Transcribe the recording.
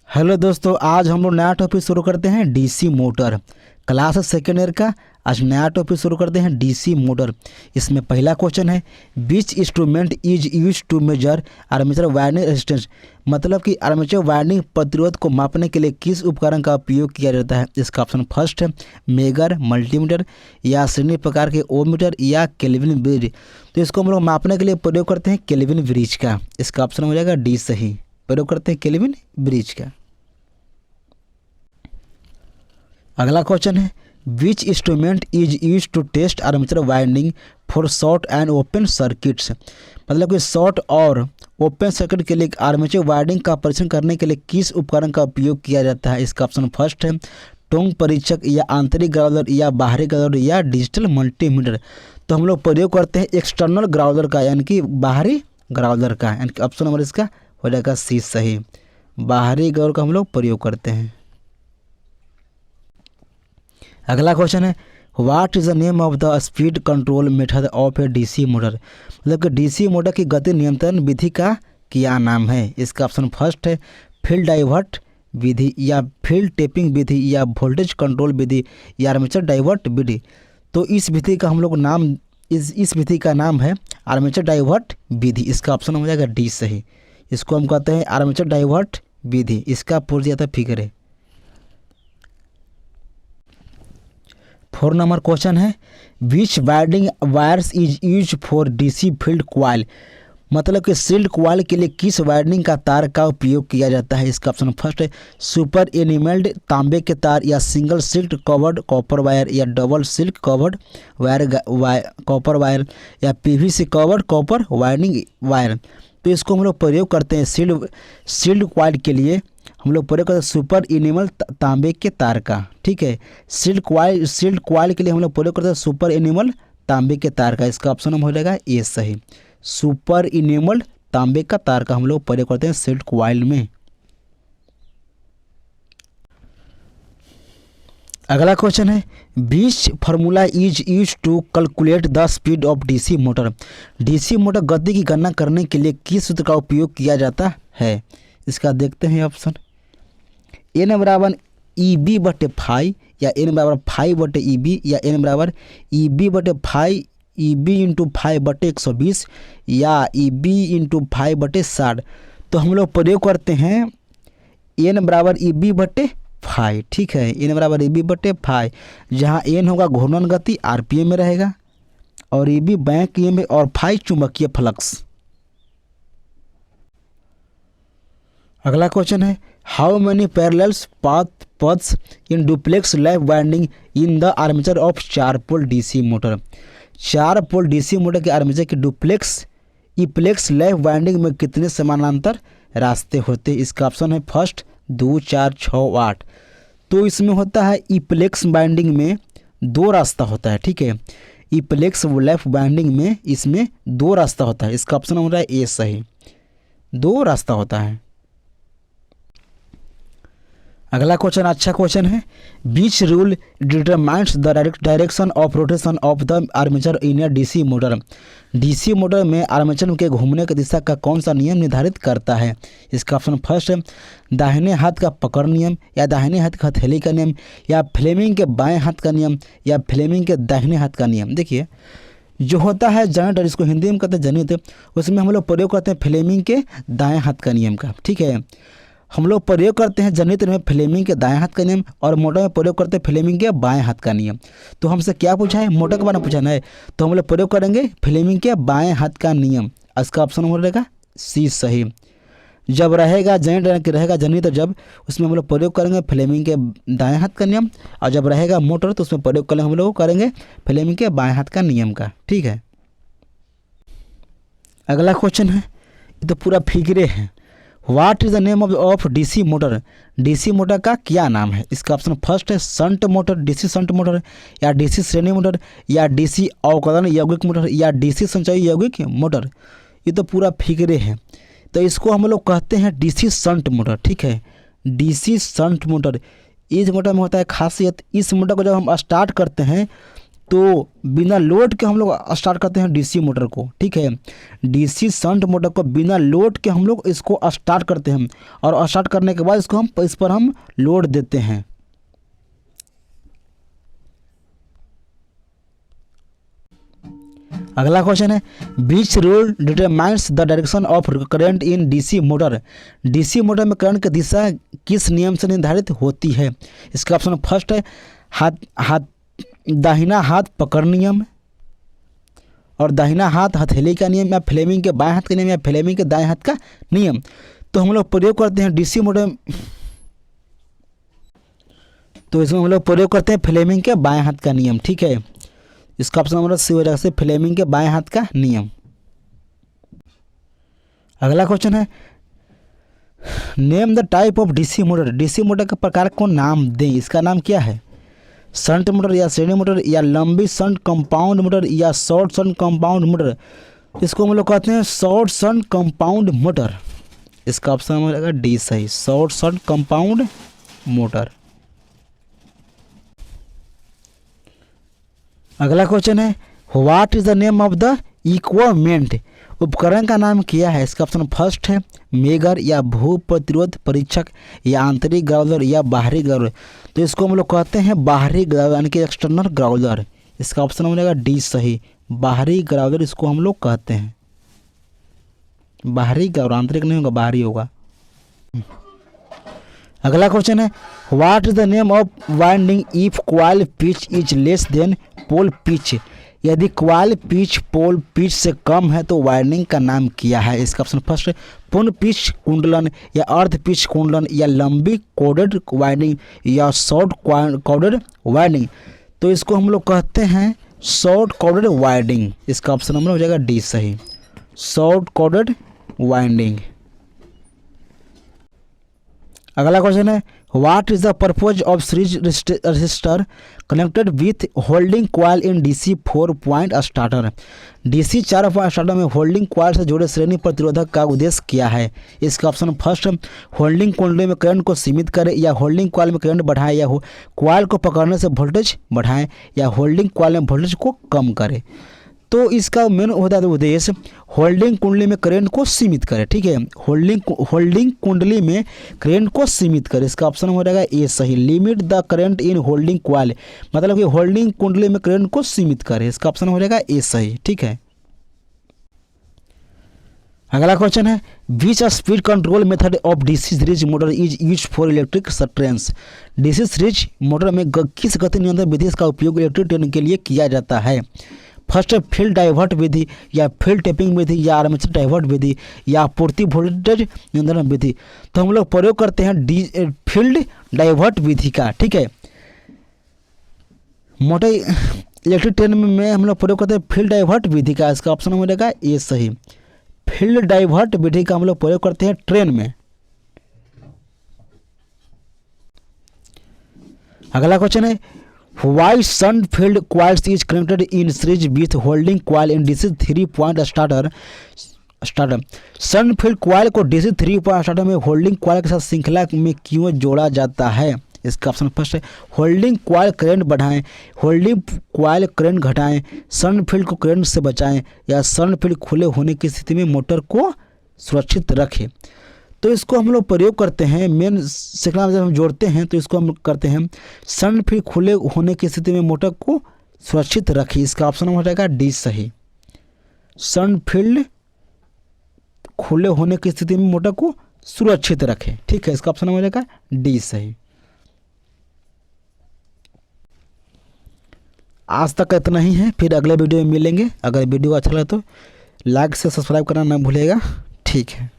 Hello दोस्तों, आज हम लोग नया टॉपिक शुरू करते हैं DC motor. Class second year का आज नया टॉपिक शुरू करते हैं डीसी मोटर। इसमें पहला क्वेश्चन है which instrument is use to measure armature wiring resistance. मतलब कि आर्मेचर वायरिंग प्रतिरोध को मापने के लिए किस उपकरण का उपयोग किया जाता है। इसका ऑप्शन फर्स्ट है मेगर, मल्टीमीटर या श्रेणी प्रकार के ओमीटर या केल्विन ब्रिज। तो इसको हम लोग मापने के लिए प्रयोग करते हैं केल्विन ब्रिज का। इसका ऑप्शन हो जाएगा डी सही, प्रयोग करते हैं केल्विन ब्रिज का। अगला क्वेश्चन है which instrument is use to test armature winding for short and open circuits. मतलब कि शॉर्ट और ओपन सर्किट के लिए आर्मेचर वाइंडिंग का परीक्षण करने के लिए किस उपकरण का उपयोग किया जाता है। इसका ऑप्शन फर्स्ट है टोंग परीक्षक या आंतरिक ग्राउलर या बाहरी ग्राउलर या डिजिटल मल्टीमीटर। तो हम लोग प्रयोग करते हैं एक्सटर्नल ग्राउलर का, यानी कि बाहरी ग्राउलर का, यानी कि ऑप्शन नंबर इसका हो जाएगा सी सही, बाहरी ग्राउलर का हम लोग प्रयोग करते हैं। अगला क्वेश्चन है what is the name of the speed control method of A DC motor. मतलब कि डीसी मोटर की गति नियंत्रण विधि का क्या नाम है। इसका ऑप्शन फर्स्ट है फील्ड डाइवर्ट विधि या फील्ड टेपिंग विधि या वोल्टेज कंट्रोल विधि या आर्मेचर डाइवर्ट विधि। तो इस विधि का हम लोग नाम इस विधि का नाम है आर्मेचर डाइवर्ट विधि। इसका ऑप्शन हो जाएगा डी सही, इसको हम कहते हैं आर्मेचर डाइवर्ट विधि। इसका पूर्व दिया था फिगर है। 4 नंबर क्वेश्चन है which wiring wires is use for DC field coil. मतलब कि सील्ड क्वाइल के लिए किस वायरिंग का तार का उपयोग किया जाता है। इसका ऑप्शन फर्स्ट है सुपर एनिमेल्ड तांबे के तार या single silk covered copper wire या double silk covered copper wire या PVC covered copper wiring wire. तो इसको हम लोग प्रयोग करते हैं सील्ड क्वाइल के लिए हम लोग प्रयोग करते हैं सुपर एनिमल तांबे के तार का। ठीक है, सील्ड क्वाइल के लिए हम लोग प्रयोग करते हैं सुपर एनिमल तांबे के तार का। इसका ऑप्शन हम हो जाएगा ए सही, सुपर एनिमल तांबे का तार का हम लोग प्रयोग करते हैं सील्ड क्वाइल में। अगला क्वेश्चन है which formula is use to calculate the speed of DC motor. DC motor गति की गणना करने के लिए किस सूत्र का उपयोग किया जाता है। इसका देखते हैं ऑप्शन एन बराबर ई बी बटे फाइव या एन बराबर फाइव बटे ई बी या एन बराबर ई बी बटे फाइव ई बी इंटू 5 बटे 120 या ई बी इंटू 5 बटे 60। तो हम लोग प्रयोग करते हैं एन बराबर ई बी बटे 5। ठीक है, एन बराबर ई बी बटे 5, जहाँ एन होगा घूर्णन गति आरपीएम में रहेगा और ई बी बैंक में और 5 चुंबकीय फ्लक्स। अगला क्वेश्चन है how many parallels paths in duplex lap winding in the armature of 4 pole DC motor. 4 pole DC motor के आर्मेचर की डुप्लेक्स इप्लेक्स लैप वाइंडिंग में कितने समानांतर रास्ते होते हैं। इसका ऑप्शन है फर्स्ट 2, 4, 6, 8। तो इसमें होता है इप्लेक्स वाइंडिंग में 2 रास्ता होता है। ठीक है, इप्लेक्स लैप वाइंडिंग में इसमें 2 रास्ता होता है। इसका ऑप्शन हो रहा है ए सही, 2 रास्ता होता है। अगला क्वेश्चन अच्छा क्वेश्चन है which rule determines the direction of rotation of the armature in a DC motor. DC motor में आर्मेचर के घूमने की दिशा का कौन सा नियम निर्धारित करता है। इसका ऑप्शन फर्स्ट है दाहिने हाथ का पकड़ नियम या दाहिने हाथ का हथेली का नियम या फ्लेमिंग के बाएं हाथ का नियम या फ्लेमिंग के दाहिने हाथ का नियम। देखिए जो होता है जनरेटर, इसको हिंदी में कहते हैं जनरेटर, उसमें हम लोग प्रयोग करते हैं फ्लेमिंग के दाएँ हाथ का नियम का। ठीक है, हम लोग प्रयोग करते हैं जनरेटर में फ्लेमिंग के दाएं हाथ का नियम और मोटर में प्रयोग करते हैं फ्लेमिंग के बाएं हाथ का नियम। तो हमसे क्या पूछा है, मोटर के बारे में पूछना है, तो हम लोग प्रयोग करेंगे फ्लेमिंग के बाएं हाथ का नियम। इसका ऑप्शन हो रहेगा सी सही। जब रहेगा जनरेटर रहेगा जनरेटर, जब उसमें हम लोग प्रयोग करेंगे फ्लेमिंग के दाएँ हाथ का नियम, और जब रहेगा मोटर तो उसमें प्रयोग करेंगे हम लोग करेंगे फ्लेमिंग के बाएँ हाथ का नियम का। ठीक है, अगला क्वेश्चन है ये तो पूरा फिगरे है what is the name of DC motor. DC motor का क्या नाम है। इसका ऑप्शन फर्स्ट है shunt motor, DC shunt motor या डीसी श्रेणी मोटर या डीसी अवकलन यौगिक मोटर या डीसी संचयी यौगिक मोटर। ये तो पूरा फिगरे है, तो इसको हम लोग कहते हैं डीसी शंट मोटर। ठीक है, डीसी शंट मोटर। इस मोटर में होता है खासियत, इस मोटर को जब हम स्टार्ट करते हैं तो बिना लोड के हम लोग स्टार्ट करते हैं डीसी मोटर को, ठीक है। डीसी शंट मोटर को बिना लोड के हम लोग इसको स्टार्ट करते हैं और स्टार्ट करने के बाद इसको हम इस पर हम लोड देते हैं। अगला क्वेश्चन है which rule determines the direction of current in DC motor. DC motor में करंट की दिशा किस नियम से निर्धारित होती है? इसका ऑप्शन फर्स्ट है दाहिना हाथ पकड़ नियम और दाहिना हाथ हथेली का नियम, या फ्लेमिंग के बाएं हाथ का नियम, या फ्लेमिंग के दाएं हाथ का नियम। तो हम लोग प्रयोग करते हैं डीसी मोटर, तो इसमें हम लोग प्रयोग करते हैं फ्लेमिंग के बाएं हाथ का नियम, ठीक है। इसका ऑप्शन नंबर सी हो जाएगा से फ्लेमिंग के बाएं हाथ का नियम। अगला क्वेश्चन है name the type of DC motor. DC motor के प्रकार को नाम दें। इसका नाम क्या है? शंट मोटर या श्रेणी मोटर या लंबी शंट कंपाउंड मोटर या शॉर्ट शंट कंपाउंड मोटर। इसको हम लोग कहते हैं शॉर्ट शंट कंपाउंड मोटर। इसका ऑप्शन हो जाएगा डी सही, शॉर्ट शंट कंपाउंड मोटर। अगला क्वेश्चन है what is the name of the equipment. उपकरण का नाम क्या है? इसका ऑप्शन फर्स्ट है मेगर या भू प्रतिरोध परीक्षक या आंतरिक ग्राउलर या बाहरी ग्राउलर। तो इसको हम लोग कहते हैं बाहरी ग्राउलर यानी कि एक्सटर्नल ग्राउलर। इसका ऑप्शन हो जाएगा डी सही, बाहरी ग्राउलर इसको हम लोग कहते हैं। बाहरी ग्राउलर, आंतरिक नहीं होगा, बाहरी होगा। अगला क्वेश्चन है what is the name of winding if coil pitch is less than pole pitch. यदि क्वाइल पिच पोल पिच से कम है तो वाइंडिंग का नाम क्या है? इसका ऑप्शन फर्स्ट है पूर्ण पिच कुंडलन या अर्ध पिच कुंडलन या लंबी कोडेड वाइंडिंग या शॉर्ट कोडेड वाइंडिंग। तो इसको हम लोग कहते हैं शॉर्ट कोडेड वाइंडिंग। इसका ऑप्शन नंबर हो जाएगा डी सही, शॉर्ट कोडेड वाइंडिंग। अगला क्वेश्चन है what is the purpose of series register connected with holding coil in DC 4 point starter. DC 4 point starter में होल्डिंग क्वाइल से जुड़े श्रेणी प्रतिरोधक का उद्देश्य क्या है? इसका ऑप्शन फर्स्ट होल्डिंग कुंडली में करंट को सीमित करे या होल्डिंग क्वाइल में करंट बढ़ाए या क्वाइल को पकड़ने से वोल्टेज बढ़ाएं या होल्डिंग क्वाइल में वोल्टेज को कम करे। तो इसका मेन होता है उद्देश्य होल्डिंग कुंडली में करंट को सीमित करे, ठीक है। होल्डिंग कुंडली में करंट को सीमित करे। इसका ऑप्शन हो जाएगा ए सही, limit the current in holding coil, मतलब कि होल्डिंग कुंडली में करंट को सीमित करे। इसका ऑप्शन हो जाएगा ए सही, ठीक है। अगला क्वेश्चन है विच speed control method of DC series motor is use for electric trains. DC series motor में किस गति नियंत्रण विधि का उपयोग इलेक्ट्रिक ट्रेन के लिए किया जाता है? फर्स्ट है फील्ड डाइवर्ट विधि या फील्ड टेपिंग विधि या आर्मेचर डाइवर्ट विधि या आपूर्ति वोल्टेज नियंत्रण विधि। तो हम लोग प्रयोग करते हैं फील्ड डाइवर्ट विधि का, ठीक है। मोटर इलेक्ट्रिक ट्रेन में हम लोग प्रयोग करते हैं फील्ड डाइवर्ट विधि का। इसका ऑप्शन हो जाएगा ए सही, फील्ड डाइवर्ट विधि का हम लोग प्रयोग करते हैं ट्रेन में। अगला क्वेश्चन है Why shunt field coils is connected in series with holding coil in DC 3 point starter। Shunt field coil को DC 3 पॉइंट स्टार्टर में होल्डिंग कॉइल के साथ श्रृंखला में क्यों जोड़ा जाता है? इसका ऑप्शन फर्स्ट है होल्डिंग कॉइल करंट बढ़ाएं, होल्डिंग कॉइल करंट घटाएं, शंट फील्ड को करंट से बचाएं या शंट फील्ड खुले होने की स्थिति में मोटर को सुरक्षित रखें। तो इसको हम लोग प्रयोग करते हैं मेन श्रृंखला में जब हम जोड़ते हैं तो इसको हम करते हैं शंट फील्ड खुले होने की स्थिति में मोटर को सुरक्षित रखें। इसका ऑप्शन हो जाएगा डी सही, शंट फील्ड खुले होने की स्थिति में मोटर को सुरक्षित रखें, ठीक है। इसका ऑप्शन हो जाएगा डी सही। आज तक इतना ही है, फिर अगले वीडियो में मिलेंगे। अगर वीडियो अच्छा लगा तो लाइक से सब्सक्राइब करना ना भूलिएगा, ठीक है।